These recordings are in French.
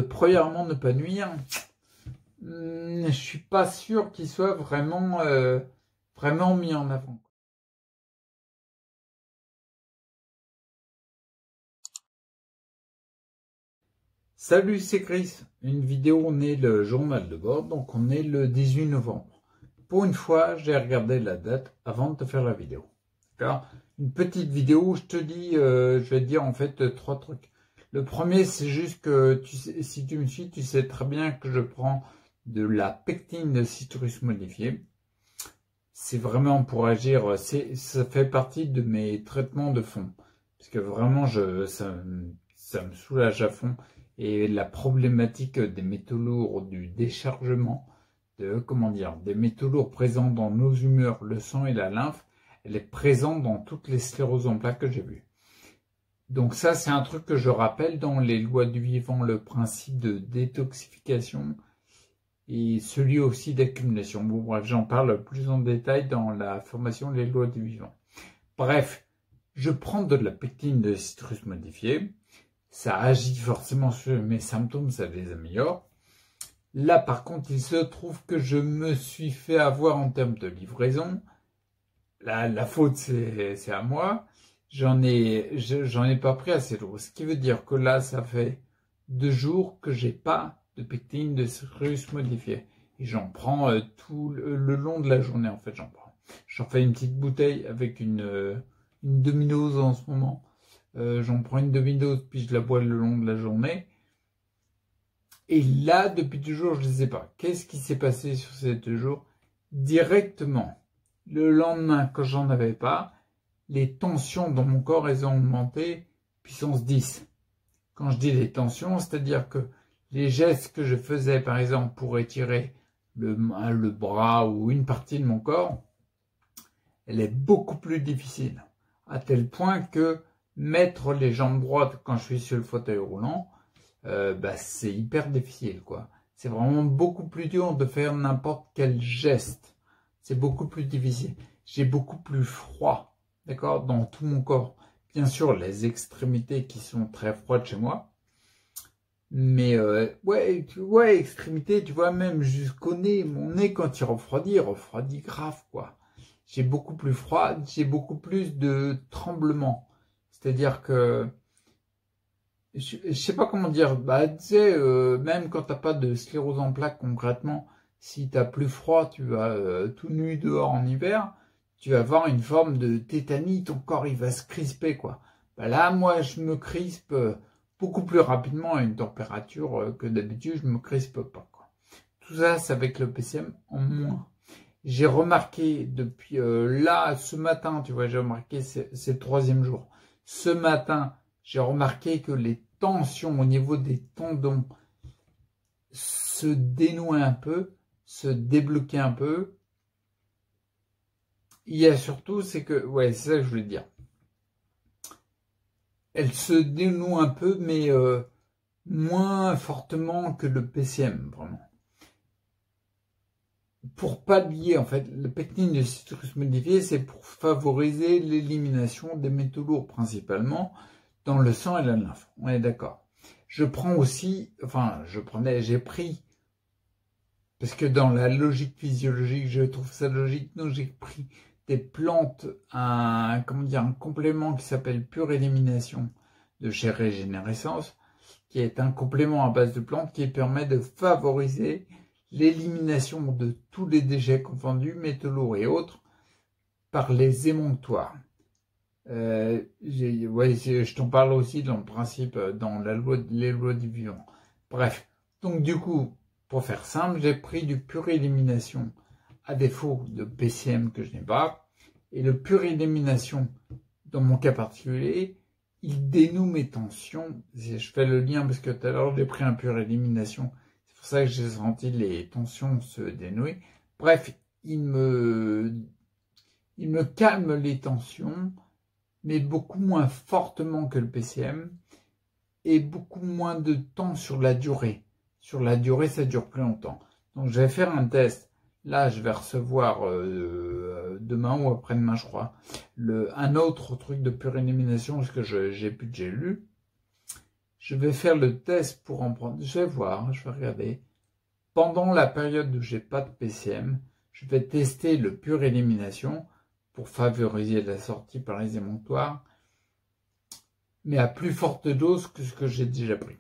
premièrement ne pas nuire, je suis pas sûr qu'il soit vraiment, vraiment mis en avant. Salut, c'est Chris. Une vidéo, on est le journal de bord, donc on est le 18 novembre. Pour une fois, j'ai regardé la date avant de te faire la vidéo. D'accord ? Une petite vidéo où je te dis, je vais te dire en fait 3 trucs. Le premier, c'est juste que si tu me suis, tu sais très bien que je prends de la pectine de citrus modifiée. C'est vraiment pour agir, ça fait partie de mes traitements de fond. Parce que vraiment, ça me soulage à fond. Et la problématique des métaux lourds, du déchargement, des métaux lourds présents dans nos humeurs, le sang et la lymphe, elle est présente dans toutes les scléroses en plaques que j'ai vues. Donc ça, c'est un truc que je rappelle dans les lois du vivant, le principe de détoxification et celui aussi d'accumulation. Bon, bref, j'en parle plus en détail dans la formation Les lois du vivant. Bref, je prends de la pectine de citrus modifiée. Ça agit forcément sur mes symptômes, ça les améliore. Là, par contre, il se trouve que je me suis fait avoir en termes de livraison. La faute, c'est à moi. J'en ai pas pris assez lourd. Ce qui veut dire que là, ça fait 2 jours que j'ai pas de pectine de citrus modifiée. Et j'en prends tout le long de la journée, en fait, j'en prends. J'en fais une petite bouteille avec une demi-dose en ce moment. J'en prends une demi-dose, puis je la bois le long de la journée. Et là, depuis 2 jours, je ne sais pas. Qu'est-ce qui s'est passé sur ces 2 jours? Directement, le lendemain, quand j'en avais pas, les tensions dans mon corps, elles ont augmenté puissance 10. Quand je dis les tensions, c'est-à-dire que les gestes que je faisais, par exemple, pour étirer le bras ou une partie de mon corps, elle est beaucoup plus difficile. À tel point que mettre les jambes droites quand je suis sur le fauteuil roulant, c'est hyper difficile, quoi. C'est vraiment beaucoup plus dur de faire n'importe quel geste. C'est beaucoup plus difficile. J'ai beaucoup plus froid, d'accord, dans tout mon corps. Bien sûr, les extrémités qui sont très froides chez moi. Mais extrémités, tu vois, même jusqu'au nez. Mon nez, quand il refroidit grave, quoi. J'ai beaucoup plus froid, j'ai beaucoup plus de tremblements. C'est-à-dire que je sais pas comment dire, tu sais, même quand t'as pas de sclérose en plaques concrètement, si t'as plus froid, tu vas tout nu dehors en hiver, tu vas avoir une forme de tétanie, ton corps il va se crisper, quoi. Là, moi, je me crispe beaucoup plus rapidement à une température que d'habitude, je me crispe pas, quoi. Tout ça, c'est avec le PCM en moins. J'ai remarqué depuis là, ce matin, tu vois, j'ai remarqué, c'est le 3e jour. Ce matin, j'ai remarqué que les tensions au niveau des tendons se dénouaient un peu, se débloquaient un peu. Il y a surtout, c'est que, c'est ça que je voulais dire. Elles se dénouent un peu, mais moins fortement que le PCM, vraiment. Pour pallier, en fait, la pectine de citrus modifié, c'est pour favoriser l'élimination des métaux lourds principalement dans le sang et la lymphe. On est d'accord. Je prends aussi, j'ai pris, parce que dans la logique physiologique, je trouve ça logique, donc j'ai pris des plantes, un complément qui s'appelle Pure Élimination de chez Régénérescence, qui est un complément à base de plantes qui permet de favoriser l'élimination de tous les déchets confondus, métaux lourds et autres, par les émonctoires. Je t'en parle aussi dans le principe, dans les lois du vivant. Bref, donc du coup, pour faire simple, j'ai pris du Pure Élimination à défaut de PCM que je n'ai pas. Et le Pure Élimination, dans mon cas particulier, il dénoue mes tensions. Je fais le lien parce que tout à l'heure, j'ai pris un Pure Élimination. C'est pour ça que j'ai senti les tensions se dénouer. Bref, il me calme les tensions, mais beaucoup moins fortement que le PCM, et beaucoup moins de temps sur la durée. Sur la durée, ça dure plus longtemps. Donc, je vais faire un test. Là, je vais recevoir demain ou après-demain, je crois, un autre truc de Pure Élimination, parce que j'ai plus de gélule. Je vais faire le test pour en prendre. Je vais voir, je vais regarder. Pendant la période où j'ai pas de PCM, je vais tester le pure élimination pour favoriser la sortie par les émonctoires, mais à plus forte dose que ce que j'ai déjà pris.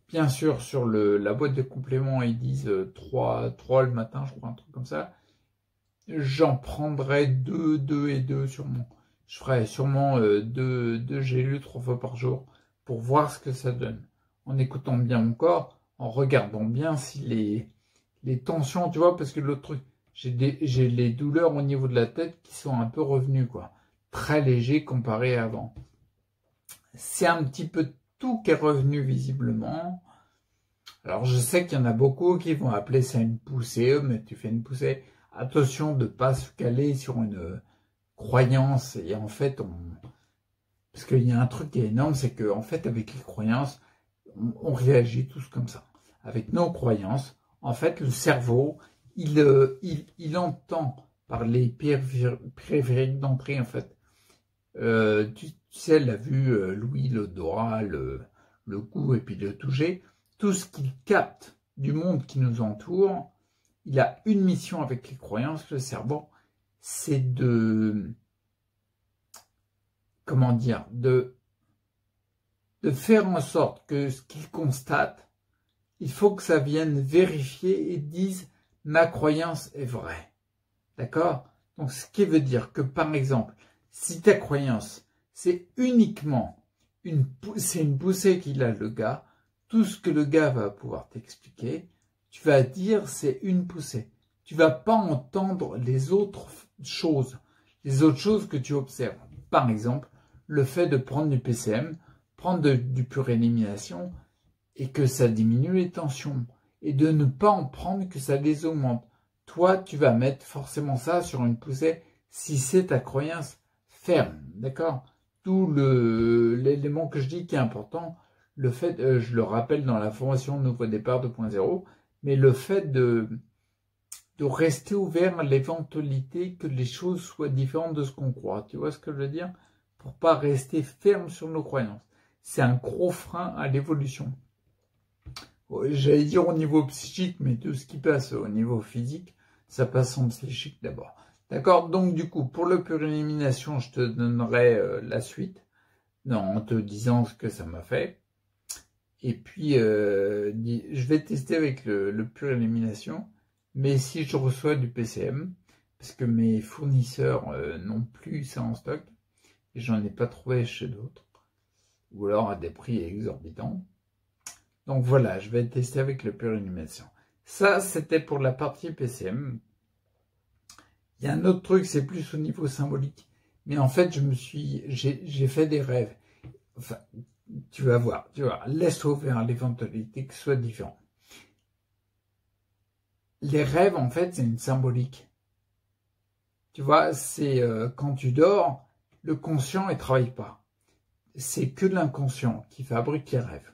Bien sûr, sur la boîte de compléments, ils disent 3 le matin, je crois, un truc comme ça. J'en prendrai 2 et 2 sûrement. Je ferai sûrement 2 gélules 3 fois par jour pour voir ce que ça donne. En écoutant bien mon corps, en regardant bien si les tensions, tu vois, parce que l'autre truc, j'ai les douleurs au niveau de la tête qui sont un peu revenues, quoi. Très léger comparé à avant. C'est un petit peu tout qui est revenu visiblement. Alors je sais qu'il y en a beaucoup qui vont appeler ça une poussée, mais tu fais une poussée. Attention de ne pas se caler sur une croyance. Et en fait, parce qu'il y a un truc qui est énorme, c'est qu'en fait, avec les croyances, on réagit tous comme ça. Avec nos croyances, en fait, le cerveau, il entend par les périphériques d'entrée, en fait. Tu sais, la vue, l'ouïe, l'odorat, le goût et puis le toucher, tout ce qu'il capte du monde qui nous entoure, il a une mission avec les croyances, le cerveau, c'est comment dire, de faire en sorte que ce qu'il constate, il faut que ça vienne vérifier et dise ma croyance est vraie. D'accord? Donc ce qui veut dire que par exemple, si ta croyance c'est uniquement une poussée qu'il a le gars, tout ce que le gars va pouvoir t'expliquer, tu vas dire c'est une poussée. Tu vas pas entendre les autres choses que tu observes. Par exemple, le fait de prendre du PCM, prendre du pure élimination et que ça diminue les tensions et de ne pas en prendre que ça les augmente. Toi, tu vas mettre forcément ça sur une poussée si c'est ta croyance ferme, d'accord? Tout l'élément que je dis qui est important, le fait, je le rappelle dans la formation Nouveau Départ 2.0, mais le fait de rester ouvert à l'éventualité que les choses soient différentes de ce qu'on croit. Tu vois ce que je veux dire? Pour pas rester ferme sur nos croyances. C'est un gros frein à l'évolution. J'allais dire au niveau psychique, mais tout ce qui passe au niveau physique, ça passe en psychique d'abord. D'accord? Donc du coup, pour le pure élimination, je te donnerai la suite, en te disant ce que ça m'a fait. Et puis, je vais tester avec le pure élimination, mais si je reçois du PCM, parce que mes fournisseurs n'ont plus ça en stock, et j'en ai pas trouvé chez d'autres, ou alors à des prix exorbitants. Donc voilà, je vais tester avec le pure élimination. Ça, c'était pour la partie PCM. Il y a un autre truc, c'est plus au niveau symbolique. Mais en fait, j'ai fait des rêves. Enfin, tu vas voir, laisse ouvert l'éventualité que ce soit différent. Les rêves, en fait, c'est une symbolique. Tu vois, c'est quand tu dors, le conscient, il travaille pas. C'est que l'inconscient qui fabrique les rêves.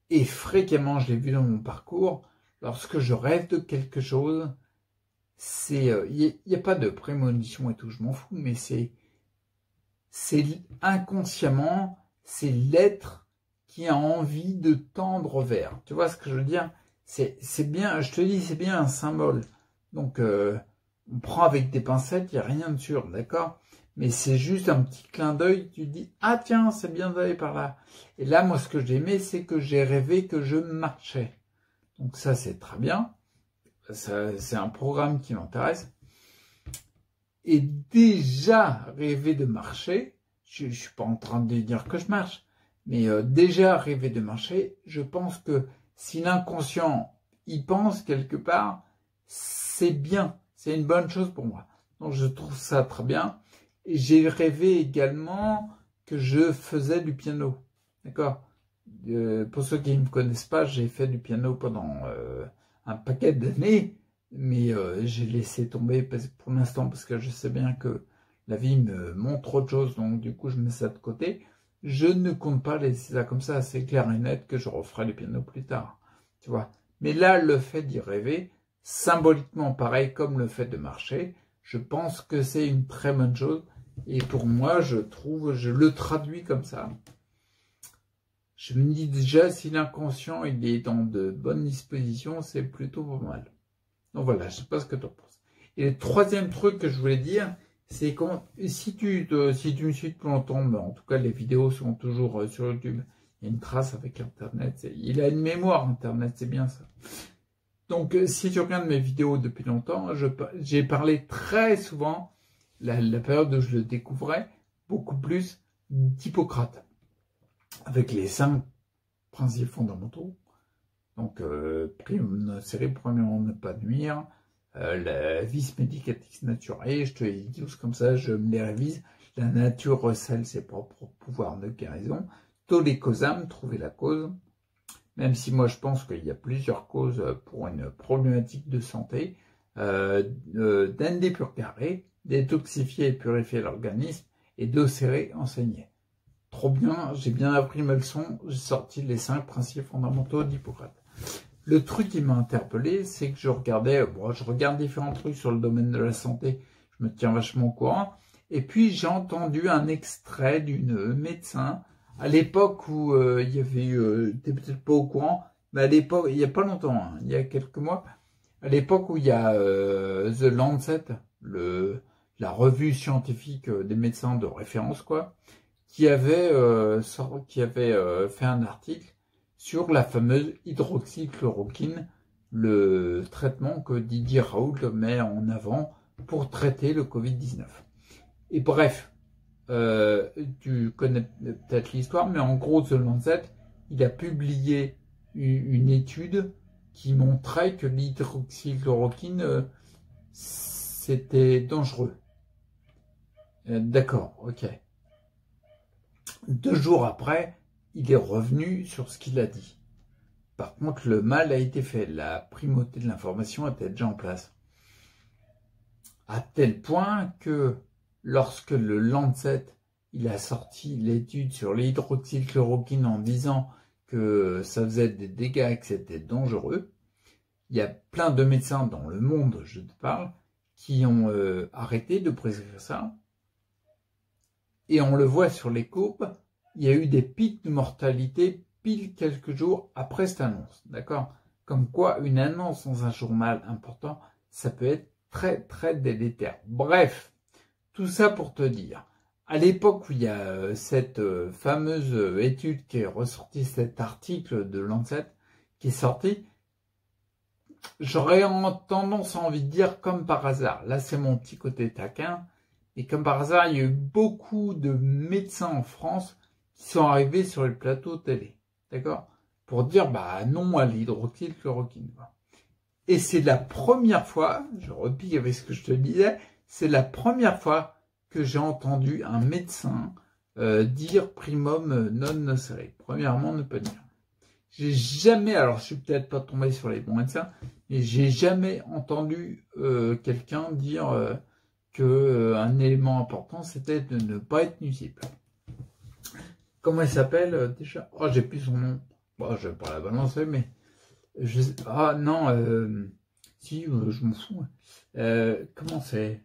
Et fréquemment, je l'ai vu dans mon parcours, lorsque je rêve de quelque chose, il n'y a pas de prémonition et tout, je m'en fous, mais c'est inconsciemment, c'est l'être qui a envie de tendre vers. Tu vois ce que je veux dire? C'est bien, je te dis, c'est bien un symbole. Donc, on prend avec des pincettes, il n'y a rien de sûr, d'accord? Mais c'est juste un petit clin d'œil, tu dis, ah tiens, c'est bien d'aller par là. Et là, moi, ce que j'ai aimé, c'est que j'ai rêvé que je marchais. Donc ça, c'est très bien. C'est un programme qui m'intéresse. Et déjà rêver de marcher, je ne suis pas en train de dire que je marche, mais déjà rêver de marcher, je pense que si l'inconscient y pense quelque part, c'est bien, c'est une bonne chose pour moi. Donc je trouve ça très bien. Et j'ai rêvé également que je faisais du piano, d'accord? Pour ceux qui ne me connaissent pas, j'ai fait du piano pendant un paquet d'années, mais j'ai laissé tomber pour l'instant parce que je sais bien que la vie me montre autre chose, donc du coup je mets ça de côté. Je ne compte pas laisser ça comme ça, c'est clair et net que je referai le piano plus tard, tu vois. Mais là, le fait d'y rêver, symboliquement pareil comme le fait de marcher, je pense que c'est une très bonne chose. Et pour moi, je le traduis comme ça. Je me dis déjà, si l'inconscient il est dans de bonnes dispositions, c'est plutôt pas mal. Donc voilà, je sais pas ce que tu en penses. Et le troisième truc que je voulais dire, c'est quand si tu me suis depuis longtemps, mais en tout cas les vidéos sont toujours sur YouTube, il y a une trace avec Internet, il a une mémoire Internet, c'est bien ça. Donc si tu regardes mes vidéos depuis longtemps, j'ai parlé très souvent, la période où je le découvrais, beaucoup plus d'Hippocrate, avec les 5 principes fondamentaux. Donc, série premièrement ne pas nuire, la vis medicatrix naturae, je te les dis tous comme ça, je me les révise. La nature recèle ses propres pouvoirs de guérison. Tolle causam, trouver la cause. Même si moi je pense qu'il y a plusieurs causes pour une problématique de santé. D'endépurgare, détoxifier et purifier l'organisme, et docere, enseigner. Trop bien, j'ai bien appris mes leçons, j'ai sorti les 5 principes fondamentaux d'Hippocrate. Le truc qui m'a interpellé, c'est que je regarde différents trucs sur le domaine de la santé, je me tiens vachement au courant, et puis j'ai entendu un extrait d'une médecin, à l'époque où il y avait eu, t'es peut-être pas au courant, mais à l'époque, il y a pas longtemps, hein, il y a quelques mois, à l'époque où il y a The Lancet, la revue scientifique des médecins de référence, quoi, qui avait fait un article sur la fameuse hydroxychloroquine, le traitement que Didier Raoult met en avant pour traiter le Covid-19. Et bref, tu connais peut-être l'histoire, mais en gros, The Lancet, il a publié une étude qui montrait que l'hydroxychloroquine, c'était dangereux. D'accord, ok. 2 jours après, il est revenu sur ce qu'il a dit. Par contre, le mal a été fait. La primauté de l'information était déjà en place. À tel point que lorsque le Lancet il a sorti l'étude sur l'hydroxychloroquine en disant que ça faisait des dégâts et que c'était dangereux, il y a plein de médecins dans le monde, je te parle, qui ont arrêté de prescrire ça. Et on le voit sur les courbes, il y a eu des pics de mortalité pile quelques jours après cette annonce. D'accord? Comme quoi, une annonce dans un journal important, ça peut être très, très délétère. Bref, tout ça pour te dire, à l'époque où il y a cette fameuse étude qui est ressortie, cet article de Lancet qui est sorti, j'aurais tendance à envie de dire comme par hasard. Là, c'est mon petit côté taquin. Et comme par hasard, il y a eu beaucoup de médecins en France qui sont arrivés sur les plateaux télé. D'accord? Pour dire, bah non à l'hydroxychloroquine. Et c'est la première fois, je repique avec ce que je te disais, c'est la première fois que j'ai entendu un médecin dire primum non nocere. Premièrement, ne pas dire. J'ai jamais, alors je suis peut-être pas tombé sur les bons médecins, mais j'ai jamais entendu quelqu'un dire que un élément important, c'était de ne pas être nuisible. Comment il s'appelle déjà? Oh, j'ai plus son nom. Bon, je vais pas la balancer, mais ah non, si, je m'en fous. Comment c'est?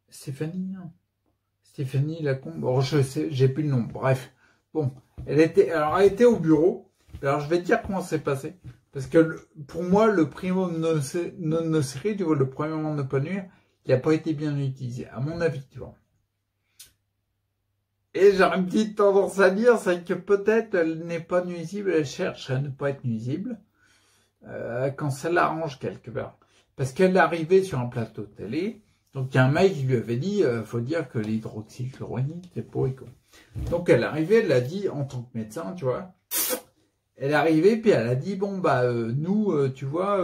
Stéphanie, non? Stéphanie Lacombe. Oh, je sais, j'ai plus le nom. Bref, bon, elle était au bureau. Alors, je vais te dire comment c'est passé. Parce que pour moi, le primum non nocere, tu vois, le premièrement ne pas nuire, il n'a pas été bien utilisé, à mon avis, tu vois. Et j'ai une petite tendance à dire, c'est que peut-être elle n'est pas nuisible, elle cherche à ne pas être nuisible, quand ça l'arrange quelque part. Parce qu'elle est arrivée sur un plateau de télé, donc il y a un mec qui lui avait dit, faut dire que l'hydroxychloroquine, c'est pour éco. Donc elle est arrivée, elle l'a dit en tant que médecin, tu vois. Elle est arrivée, puis elle a dit, bon, bah, nous, tu vois,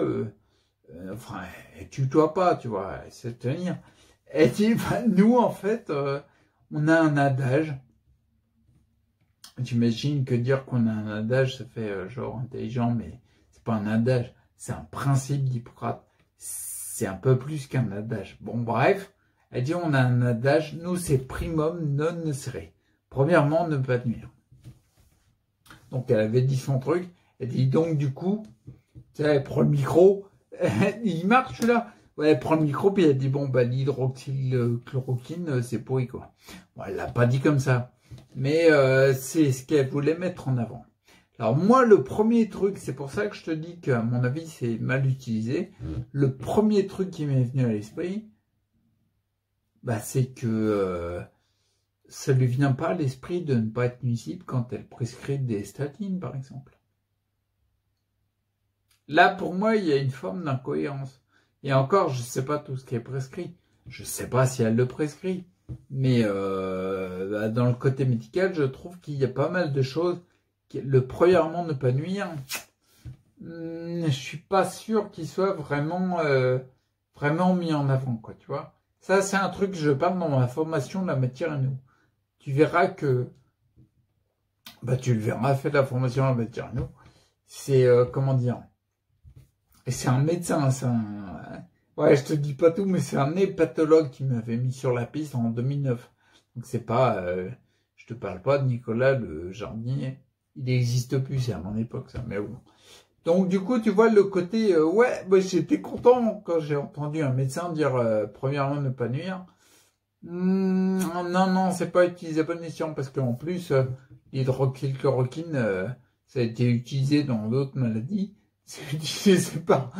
enfin, tue-toi pas, tu vois, c'est tenir. Elle dit, bah, nous, en fait, on a un adage. J'imagine que dire qu'on a un adage, ça fait genre intelligent, mais c'est pas un adage, c'est un principe d'Hippocrate. C'est un peu plus qu'un adage. Bon, bref, elle dit, on a un adage, nous, c'est primum non nocere. Premièrement, ne pas nuire. Donc, elle avait dit son truc. Elle dit, donc, du coup, tu sais, elle prend le micro. Il marche, là. Ouais, elle prend le micro, puis elle dit, bon, bah, l'hydroxychloroquine, c'est pourri, quoi. Bon, elle l'a pas dit comme ça. Mais c'est ce qu'elle voulait mettre en avant. Alors moi, le premier truc, c'est pour ça que je te dis qu'à mon avis, c'est mal utilisé. Le premier truc qui m'est venu à l'esprit, bah, c'est que ça lui vient pas à l'esprit de ne pas être nuisible quand elle prescrit des statines, par exemple. Là, pour moi, il y a une forme d'incohérence. Et encore, je ne sais pas tout ce qui est prescrit. Je ne sais pas si elle le prescrit. Mais dans le côté médical, je trouve qu'il y a pas mal de choses. Le premièrement, ne pas nuire. Je suis pas sûr qu'il soit vraiment mis en avant, quoi, tu vois. Ça, c'est un truc que je parle dans ma formation de la matière à nous. Tu verras que, bah, tu le verras, fait la formation de la matière à nous. C'est, comment dire, et c'est un médecin, ouais, je te dis pas tout, mais c'est un hépatologue qui m'avait mis sur la piste en 2009. Donc c'est pas, je te parle pas de Nicolas le jardinier. Il n'existe plus, c'est à mon époque ça, mais bon. Donc du coup, tu vois le côté, ouais, bah, j'étais content quand j'ai entendu un médecin dire, premièrement, ne pas nuire. Non, c'est pas utilisé à bon escient, parce qu'en plus, l'hydroxychloroquine, ça a été utilisé dans d'autres maladies. C'est utilisé par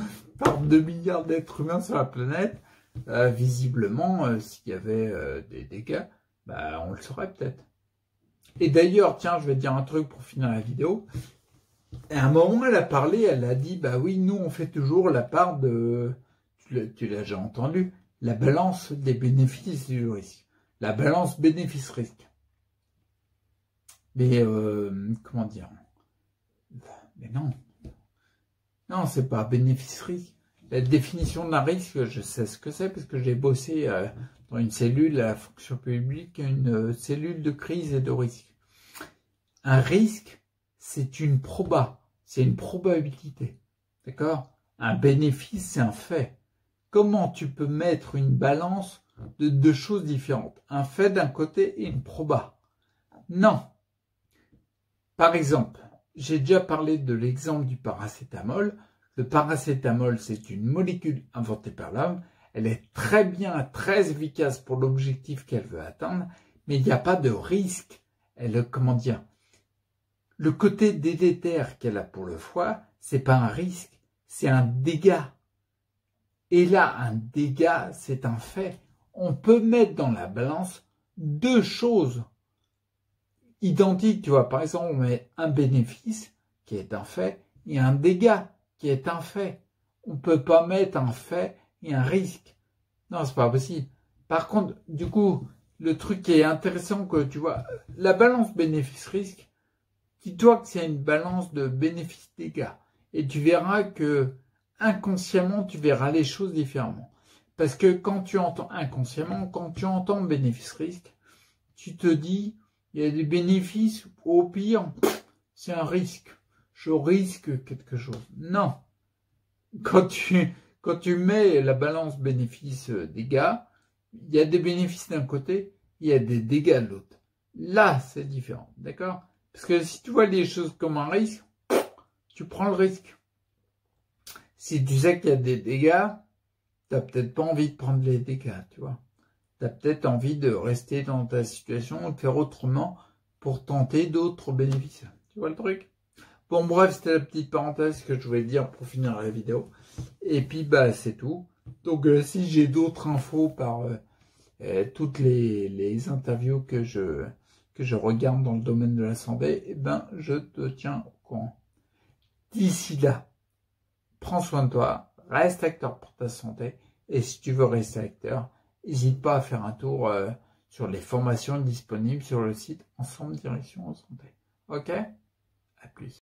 2 milliards d'êtres humains sur la planète. Visiblement, s'il y avait des dégâts, bah, on le saurait peut-être. Et d'ailleurs, tiens, je vais te dire un truc pour finir la vidéo. À un moment, elle a parlé, elle a dit, bah oui, nous, on fait toujours la part de, tu l'as déjà entendu, la balance des bénéfices du risque. La balance bénéfice-risque. Mais, comment dire? Mais non. Non, c'est pas bénéfice-risque. La définition d'un risque, je sais ce que c'est, parce que j'ai bossé dans une cellule à la fonction publique, une cellule de crise et de risque. Un risque, c'est une probabilité. D'accord? Un bénéfice, c'est un fait. Comment tu peux mettre une balance de 2 choses différentes? Un fait d'un côté et une proba. Non. Par exemple, j'ai déjà parlé de l'exemple du paracétamol. Le paracétamol, c'est une molécule inventée par l'homme. Elle est très bien, très efficace pour l'objectif qu'elle veut atteindre, mais il n'y a pas de risque. Comment dire? Le côté délétère qu'elle a pour le foie, c'est pas un risque, c'est un dégât. Et là, un dégât, c'est un fait. On peut mettre dans la balance 2 choses identiques, tu vois. Par exemple, on met un bénéfice, qui est un fait, et un dégât, qui est un fait. On peut pas mettre un fait et un risque. Non, c'est pas possible. Par contre, du coup, le truc qui est intéressant, que tu vois, la balance bénéfice-risque, dis-toi que c'est une balance de bénéfice-dégâts. Et tu verras que, inconsciemment, tu verras les choses différemment. Parce que quand tu entends, inconsciemment, quand tu entends bénéfice-risque, tu te dis, il y a des bénéfices, au pire, c'est un risque. Je risque quelque chose. Non. Quand tu mets la balance bénéfice-dégâts, il y a des bénéfices d'un côté, il y a des dégâts de l'autre. Là, c'est différent. D'accord? Parce que si tu vois les choses comme un risque, tu prends le risque. Si tu sais qu'il y a des dégâts, tu n'as peut-être pas envie de prendre les dégâts, tu vois. Tu as peut-être envie de rester dans ta situation ou de faire autrement pour tenter d'autres bénéfices. Tu vois le truc? Bon, bref, c'était la petite parenthèse que je voulais dire pour finir la vidéo. Et puis, bah, c'est tout. Donc, si j'ai d'autres infos par toutes les interviews que je regarde dans le domaine de la santé, eh ben, je te tiens au courant. D'ici là, prends soin de toi, reste acteur pour ta santé, et si tu veux rester acteur, n'hésite pas à faire un tour sur les formations disponibles sur le site Ensemble Direction en Santé. Ok? À plus.